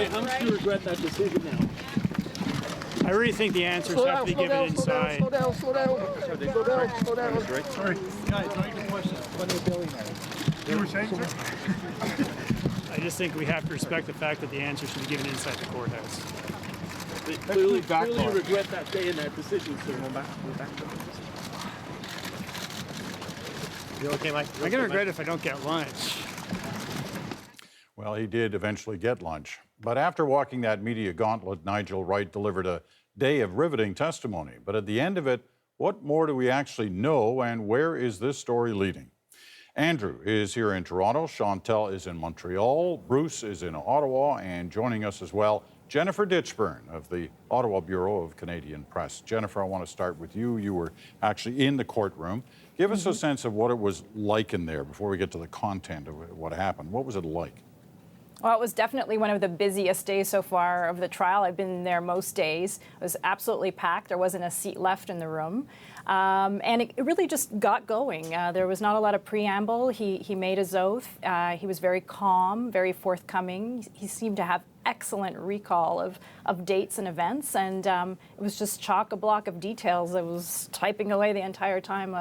How much do you regret that decision now? I really think the answers have to be given inside. Slow down. Sorry. Guys, not even questions. You were saying, sir? I just think we have to respect the fact that the answers should be given inside the courthouse. Clearly you regret that day and that decision, sir. You okay, Mike? I'm going to regret it if I don't get lunch. Well, he did eventually get lunch. But after walking that media gauntlet, Nigel Wright delivered a day of riveting testimony. But at the end of it, what more do we actually know, and where is this story leading? Andrew is here in Toronto, Chantel is in Montreal, Bruce is in Ottawa, and joining us as well, Jennifer Ditchburn of the Ottawa Bureau of Canadian Press. Jennifer, I want to start with you. You were actually in the courtroom. Give us a sense of what it was like in there before we get to the content of what happened. What was it like? Well, it was definitely one of the busiest days so far of the trial. I've been there most days. It was absolutely packed. There wasn't a seat left in the room. And it really just got going. There was not a lot of preamble. He made his oath. He was very calm, very forthcoming. He seemed to have excellent recall of dates and events. And it was just chock-a-block of details. I was typing away the entire time.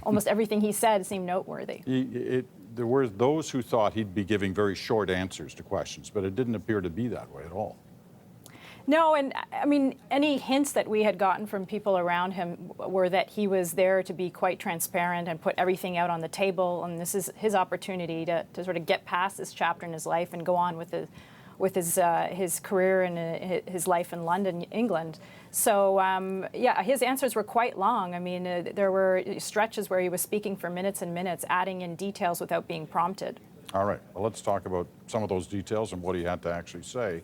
Almost everything he said seemed noteworthy. There were those who thought he'd be giving very short answers to questions, but it didn't appear to be that way at all. No, and I mean, any hints that we had gotten from people around him were that he was there to be quite transparent and put everything out on the table, and this is his opportunity to sort of get past this chapter in his life and go on with his career and his life in London, England. So, yeah, his answers were quite long. I mean, there were stretches where he was speaking for minutes and minutes, adding in details without being prompted. All right, well, let's talk about some of those details and what he had to actually say.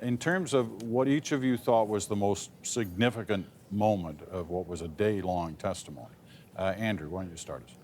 In terms of what each of you thought was the most significant moment of what was a day-long testimony, Andrew, why don't you start us?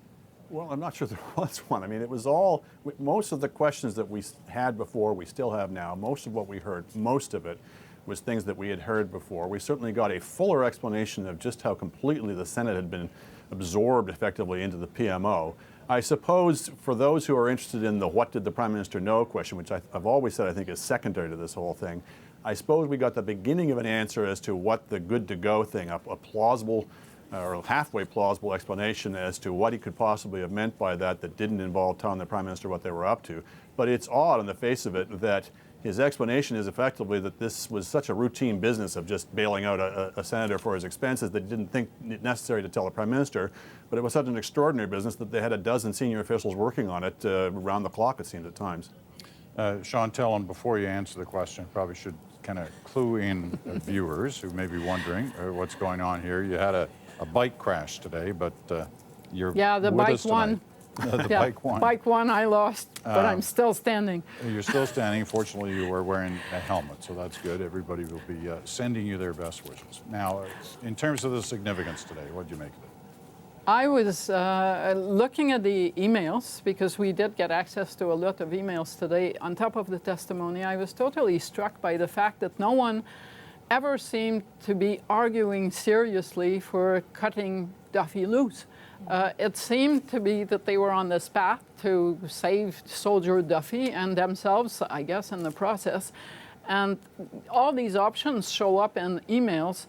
Well, I'm not sure there was one. I mean, it was all, most of the questions that we had before, we still have now. Most of what we heard, most of it was things that we had heard before. We certainly got a fuller explanation of just how completely the Senate had been absorbed effectively into the PMO. I suppose for those who are interested in the what did the Prime Minister know question, which I've always said I think is secondary to this whole thing, I suppose we got the beginning of an answer as to what the good to go thing, a plausible or halfway plausible explanation as to what he could possibly have meant by that didn't involve telling the Prime Minister what they were up to. But it's odd on the face of it that his explanation is effectively that this was such a routine business of just bailing out a senator for his expenses that he didn't think it necessary to tell the Prime Minister, but it was such an extraordinary business that they had a dozen senior officials working on it around the clock, it seemed at times. Chantel, and before you answer the question, probably should kind of clue in viewers who may be wondering what's going on here. You had a bike crash today, but you're the with bike us tonight. won. Bike won. I lost, but I'm still standing. You're still standing. Fortunately, you were wearing a helmet, so that's good. Everybody will be sending you their best wishes. Now, in terms of the significance today, what did you make of it? I was looking at the emails because we did get access to a lot of emails today. On top of the testimony, I was totally struck by the fact that no one ever seemed to be arguing seriously for cutting Duffy loose. It seemed to be that they were on this path to save soldier Duffy and themselves, I guess, in the process. And all these options show up in emails.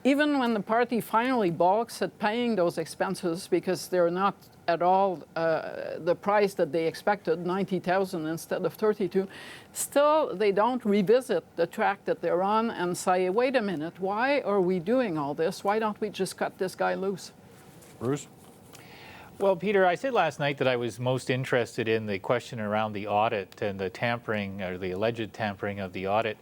Even when the party finally balks at paying those expenses because they're not at all the price that they expected, 90,000 instead of 32, still they don't revisit the track that they're on and say, wait a minute, why are we doing all this? Why don't we just cut this guy loose? Bruce? Well, Peter, I said last night that I was most interested in the question around the audit and the tampering or the alleged tampering of the audit.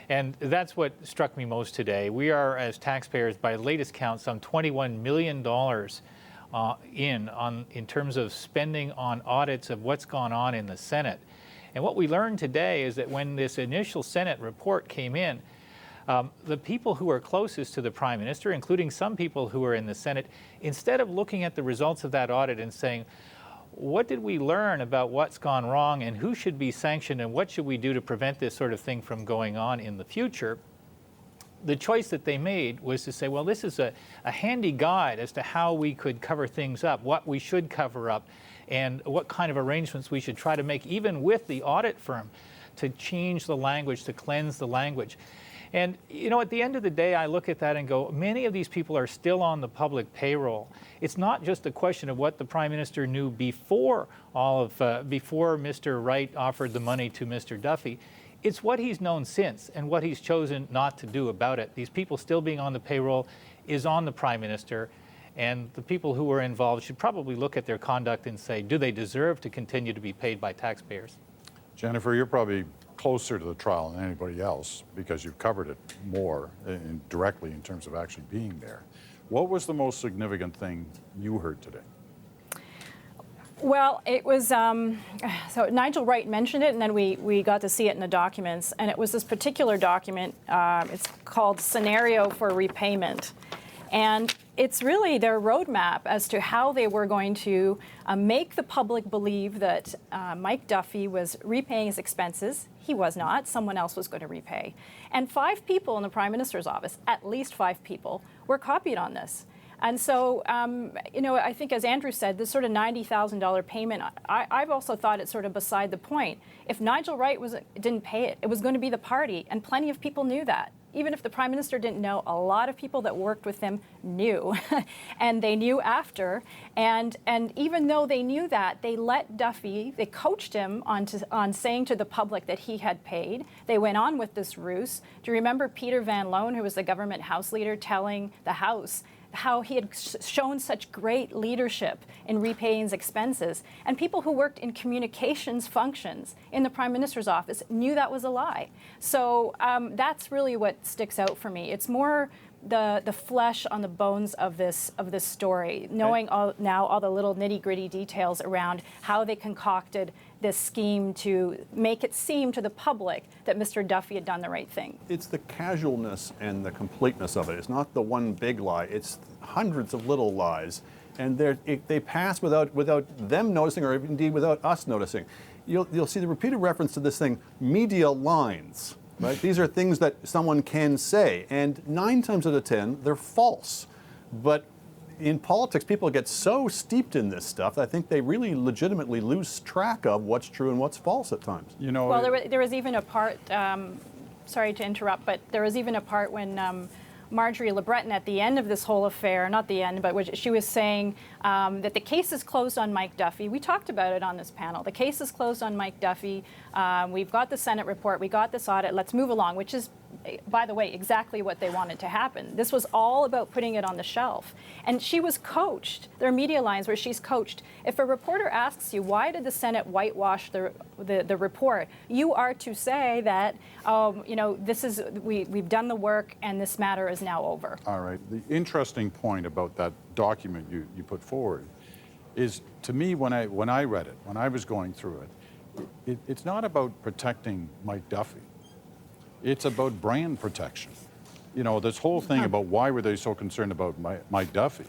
And that's what struck me most today. We are, as taxpayers, by the latest count, some $21 million in terms of spending on audits of what's gone on in the Senate. And what we learned today is that when this initial Senate report came in, the people who are closest to the Prime Minister, including some people who are in the Senate, instead of looking at the results of that audit and saying, what did we learn about what's gone wrong and who should be sanctioned and what should we do to prevent this sort of thing from going on in the future, the choice that they made was to say, well, this is a handy guide as to how we could cover things up, what we should cover up, and what kind of arrangements we should try to make, even with the audit firm, to change the language, to cleanse the language. And, you know, at the end of the day, I look at that and go, many of these people are still on the public payroll. It's not just a question of what the Prime Minister knew before before Mr. Wright offered the money to Mr. Duffy. It's what he's known since and what he's chosen not to do about it. These people still being on the payroll is on the Prime Minister, and the people who were involved should probably look at their conduct and say, do they deserve to continue to be paid by taxpayers? Jennifer, you're probably closer to the trial than anybody else because you've covered it more directly in terms of actually being there. What was the most significant thing you heard today? Well, it was, so Nigel Wright mentioned it, and then we got to see it in the documents. And it was this particular document, it's called Scenario for Repayment. And it's really their roadmap as to how they were going to make the public believe that Mike Duffy was repaying his expenses. He was not. Someone else was going to repay. And 5 people in the Prime Minister's office, at least 5 people, were copied on this. And so, you know, I think as Andrew said, this sort of $90,000 payment, I've also thought it's sort of beside the point. If Nigel Wright didn't pay it, it was going to be the party, and plenty of people knew that. Even if the Prime Minister didn't know, a lot of people that worked with him knew, and they knew after. And even though they knew that, they let Duffy, they coached him on saying to the public that he had paid. They went on with this ruse. Do you remember Peter Van Loan, who was the government House leader, telling the House how he had shown such great leadership in repaying his expenses? And people who worked in communications functions in the Prime Minister's office knew that was a lie. So that's really what sticks out for me. It's more the flesh on the bones of this story, knowing now all the little nitty-gritty details around how they concocted this scheme to make it seem to the public that Mr. Duffy had done the right thing. It's the casualness and the completeness of it. It's not the one big lie. It's hundreds of little lies, and they pass without them noticing, or indeed without us noticing. You'll see the repeated reference to this thing, media lines. Right? These are things that someone can say, and 9 times out of 10, they're false. But in politics, people get so steeped in this stuff that I think they really legitimately lose track of what's true and what's false at times. You know, well, there was even a part, sorry to interrupt, but there was even a part when Marjorie Le Breton at the end of this whole affair, not the end, but she was saying that the case is closed on Mike Duffy. We talked about it on this panel. The case is closed on Mike Duffy. We've got the Senate report. We got this audit. Let's move along, which is, by the way, exactly what they wanted to happen. This was all about putting it on the shelf. And she was coached. There are media lines where she's coached. If a reporter asks you, why did the Senate whitewash the report, you are to say that, you know, this is, we've done the work and this matter is now over. All right. The interesting point about that document you put forward is, to me, when I read it, when I was going through it, it's not about protecting Mike Duffy. It's about brand protection. You know, this whole thing about why were they so concerned about Mike Duffy?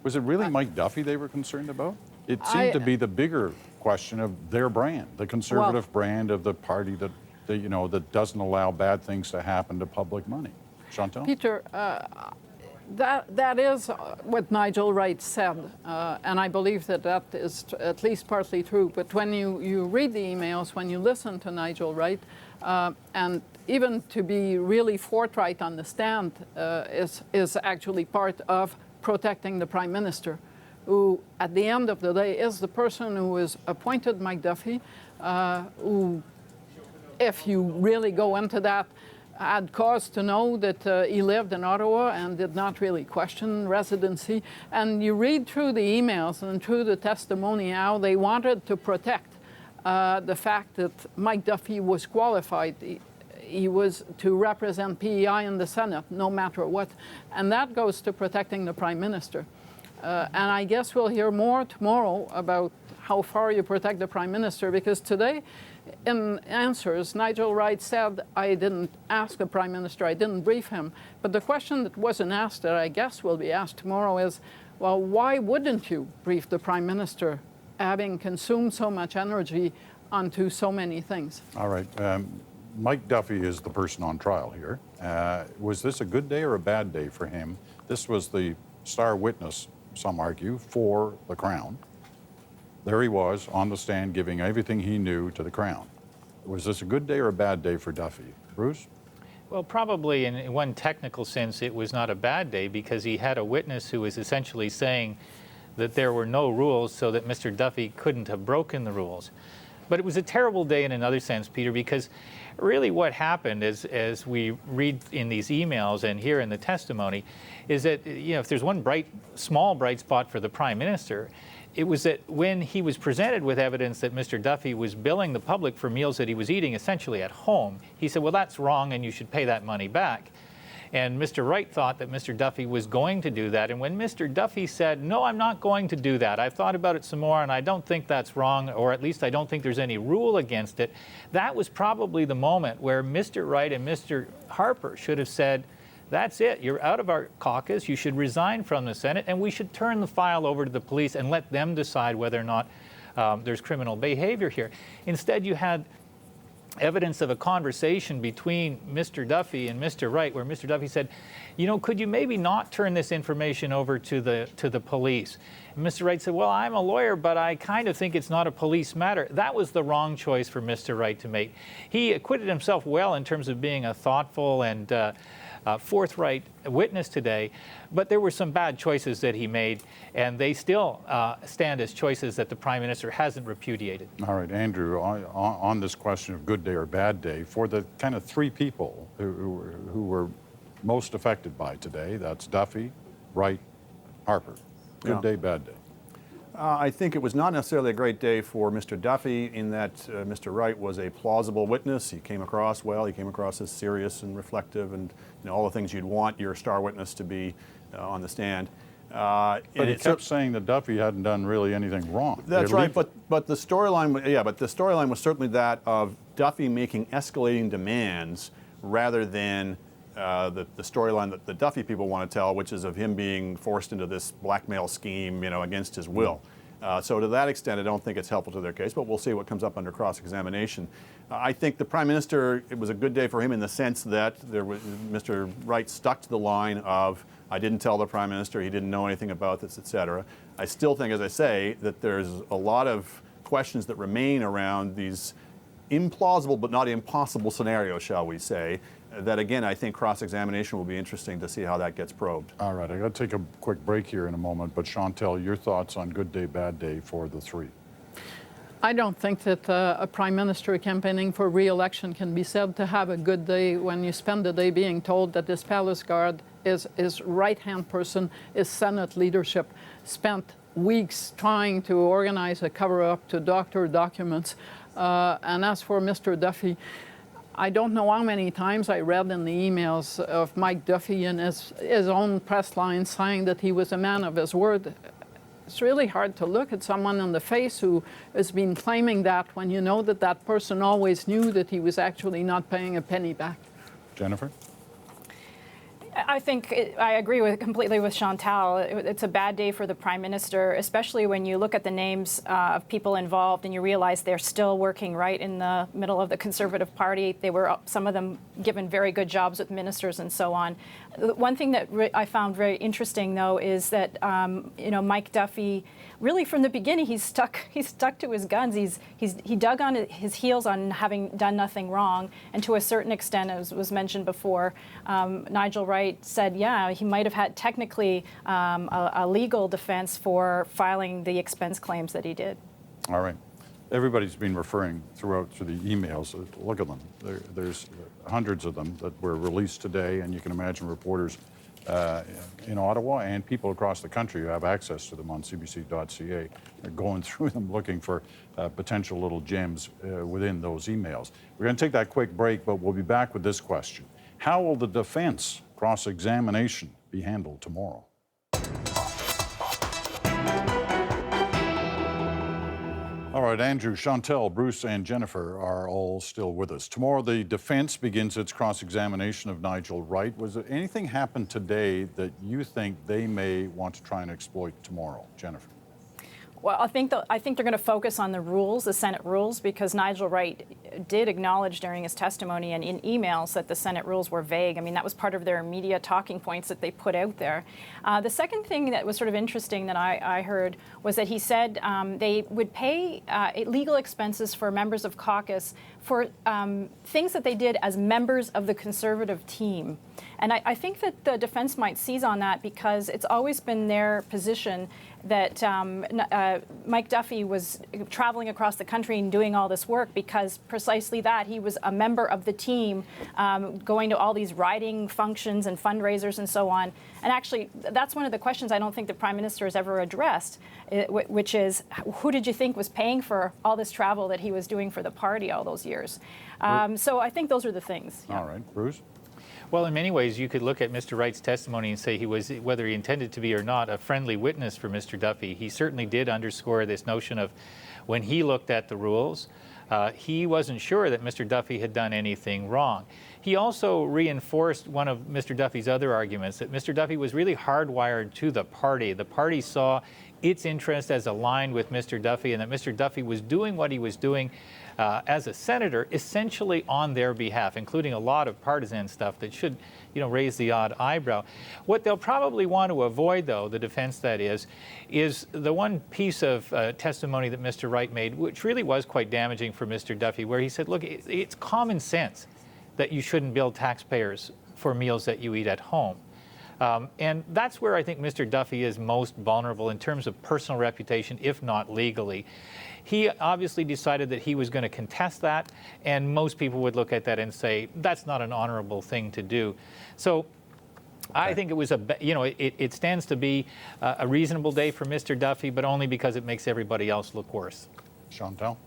Was it really Mike Duffy they were concerned about? It seemed to be the bigger question of their brand, the conservative brand of the party that you know, that doesn't allow bad things to happen to public money. Chantal? Peter, that is what Nigel Wright said, and I believe that is at least partly true. But when you read the emails, when you listen to Nigel Wright, and even to be really forthright on the stand is actually part of protecting the Prime Minister, who at the end of the day is the person who has appointed Mike Duffy, who, if you really go into that, had cause to know that he lived in Ottawa and did not really question residency. And you read through the emails and through the testimony how they wanted to protect the fact that Mike Duffy was qualified. He was to represent PEI in the Senate, no matter what. And that goes to protecting the Prime Minister. And I guess we'll hear more tomorrow about how far you protect the Prime Minister, because today, in answers, Nigel Wright said, I didn't ask the Prime Minister, I didn't brief him. But the question that wasn't asked, that I guess will be asked tomorrow, is, well, why wouldn't you brief the Prime Minister, having consumed so much energy onto so many things? All right. Mike Duffy is the person on trial here. Was this a good day or a bad day for him? This was the star witness, some argue, for the Crown. There he was on the stand giving everything he knew to the Crown. Was this a good day or a bad day for Duffy? Bruce? Well, probably in one technical sense, it was not a bad day because he had a witness who was essentially saying that there were no rules so that Mr. Duffy couldn't have broken the rules. But it was a terrible day in another sense, Peter, because really what happened is, as we read in these emails and hear in the testimony, is that, you know, if there's one small bright spot for the Prime Minister, it was that when he was presented with evidence that Mr. Duffy was billing the public for meals that he was eating essentially at home, he said, well, that's wrong and you should pay that money back. And Mr. Wright thought that Mr. Duffy was going to do that. And when Mr. Duffy said, no, I'm not going to do that, I've thought about it some more and I don't think that's wrong, or at least I don't think there's any rule against it, that was probably the moment where Mr. Wright and Mr. Harper should have said, that's it, you're out of our caucus, you should resign from the Senate, and we should turn the file over to the police and let them decide whether or not there's criminal behavior here. Instead, you had evidence of a conversation between Mr. Duffy and Mr. Wright, where Mr. Duffy said, you know, could you maybe not turn this information over to the police? And Mr. Wright said, well, I'm a lawyer, but I kind of think it's not a police matter. That was the wrong choice for Mr. Wright to make. He acquitted himself well in terms of being a thoughtful and forthright witness today, but there were some bad choices that he made, and they still stand as choices that the Prime Minister hasn't repudiated. All right, Andrew, on this question of good day or bad day, for the kind of three people who were most affected by today, that's Duffy, Wright, Harper. Good day, bad day. I think it was not necessarily a great day for Mr. Duffy in that Mr. Wright was a plausible witness. He came across well. He came across as serious and reflective and, you know, all the things you'd want your star witness to be on the stand. But he kept saying that Duffy hadn't done really anything wrong. That's right, but the storyline was certainly that of Duffy making escalating demands rather than the storyline that the Duffy people want to tell, which is of him being forced into this blackmail scheme, you know, against his will. So to that extent, I don't think it's helpful to their case, but we'll see what comes up under cross-examination. I think the Prime Minister, it was a good day for him in the sense that Mr. Wright stuck to the line of, I didn't tell the Prime Minister, he didn't know anything about this, etc. I still think, as I say, that there's a lot of questions that remain around these implausible but not impossible scenarios, shall we say, that again, I think cross-examination will be interesting to see how that gets probed. All right, I got to take a quick break here in a moment, but Chantal, your thoughts on good day, bad day for the three? I don't think that a Prime Minister campaigning for re-election can be said to have a good day when you spend the day being told that this palace guard is his right-hand person, his Senate leadership, spent weeks trying to organize a cover-up to doctor documents. And as for Mr. Duffy, I don't know how many times I read in the emails of Mike Duffy and his own press line saying that he was a man of his word. It's really hard to look at someone in the face who has been claiming that when you know that that person always knew that he was actually not paying a penny back. Jennifer? I think I agree completely with Chantal. It's a bad day for the Prime Minister, especially when you look at the names of people involved and you realize they're still working right in the middle of the Conservative Party. They were, some of them, given very good jobs with ministers and so on. One thing that I found very interesting, though, is that you know, Mike Duffy, really from the beginning, he's stuck to his guns. He dug on his heels on having done nothing wrong, and to a certain extent, as was mentioned before, Nigel Wright said, yeah, he might have had technically a legal defense for filing the expense claims that he did. All right. Everybody's been referring through the emails. Look at them. There's hundreds of them that were released today, and you can imagine reporters in Ottawa and people across the country who have access to them on cbc.ca are going through them looking for potential little gems within those emails. We're going to take that quick break, but we'll be back with this question. How will the defense cross-examination be handled tomorrow? All right, Andrew, Chantal, Bruce, and Jennifer are all still with us. Tomorrow, the defense begins its cross-examination of Nigel Wright. Was there anything happen today that you think they may want to try and exploit tomorrow? Jennifer. Well, I think they're going to focus on the rules, the Senate rules, because Nigel Wright did acknowledge during his testimony and in emails that the Senate rules were vague. I mean, that was part of their media talking points that they put out there. The second thing that was sort of interesting that I heard was that he said they would pay legal expenses for members of caucus for things that they did as members of the Conservative team. And I think that the defense might seize on that because it's always been their position that Mike Duffy was traveling across the country and doing all this work because precisely that. He was a member of the team going to all these riding functions and fundraisers and so on. And actually, that's one of the questions I don't think the Prime Minister has ever addressed, which is, who did you think was paying for all this travel that he was doing for the party all those years? So I think those are the things. All right. Bruce? Well, in many ways, you could look at Mr. Wright's testimony and say he was, whether he intended to be or not, a friendly witness for Mr. Duffy. He certainly did underscore this notion of when he looked at the rules, he wasn't sure that Mr. Duffy had done anything wrong. He also reinforced one of Mr. Duffy's other arguments, that Mr. Duffy was really hardwired to the party. The party saw its interest as aligned with Mr. Duffy, and that Mr. Duffy was doing what he was doing as a senator, essentially on their behalf, including a lot of partisan stuff that should, raise the odd eyebrow. What they'll probably want to avoid, though, the defense that is the one piece of testimony that Mr. Wright made, which really was quite damaging for Mr. Duffy, where he said, look, it's common sense that you shouldn't bill taxpayers for meals that you eat at home. And that's where I think Mr. Duffy is most vulnerable in terms of personal reputation, if not legally. He obviously decided that he was going to contest that, and most people would look at that and say, that's not an honorable thing to do. So I think it was it stands to be a reasonable day for Mr. Duffy, but only because it makes everybody else look worse. Chantal?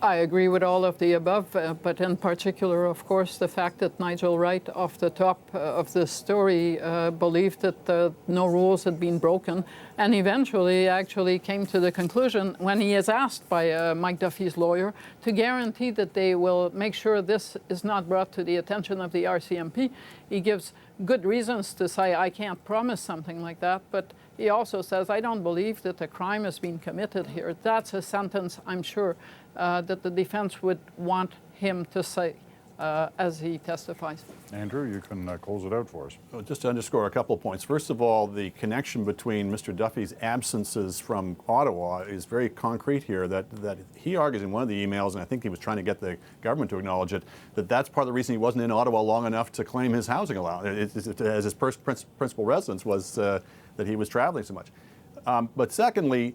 I agree with all of the above, but in particular, of course, the fact that Nigel Wright, off the top of the story, believed that no rules had been broken, and eventually actually came to the conclusion, when he is asked by Mike Duffy's lawyer, to guarantee that they will make sure this is not brought to the attention of the RCMP. He gives good reasons to say, I can't promise something like that, but he also says, I don't believe that a crime has been committed here. That's a sentence, I'm sure, that the defense would want him to say as he testifies. Andrew, you can close it out for us. Well, just to underscore a couple of points. First of all, the connection between Mr. Duffy's absences from Ottawa is very concrete here, that he argues in one of the emails, and I think he was trying to get the government to acknowledge it, that that's part of the reason he wasn't in Ottawa long enough to claim his housing allowance, as his principal residence was that he was traveling so much. But secondly,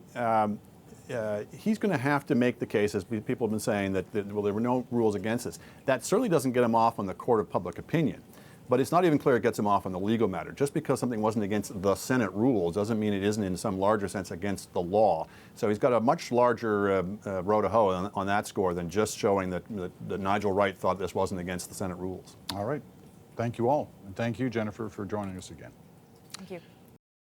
he's going to have to make the case, as people have been saying, that there were no rules against this. That certainly doesn't get him off on the court of public opinion. But it's not even clear it gets him off on the legal matter. Just because something wasn't against the Senate rules doesn't mean it isn't in some larger sense against the law. So he's got a much larger row to hoe on that score than just showing that Nigel Wright thought this wasn't against the Senate rules. All right. Thank you all. And thank you, Jennifer, for joining us again. Thank you.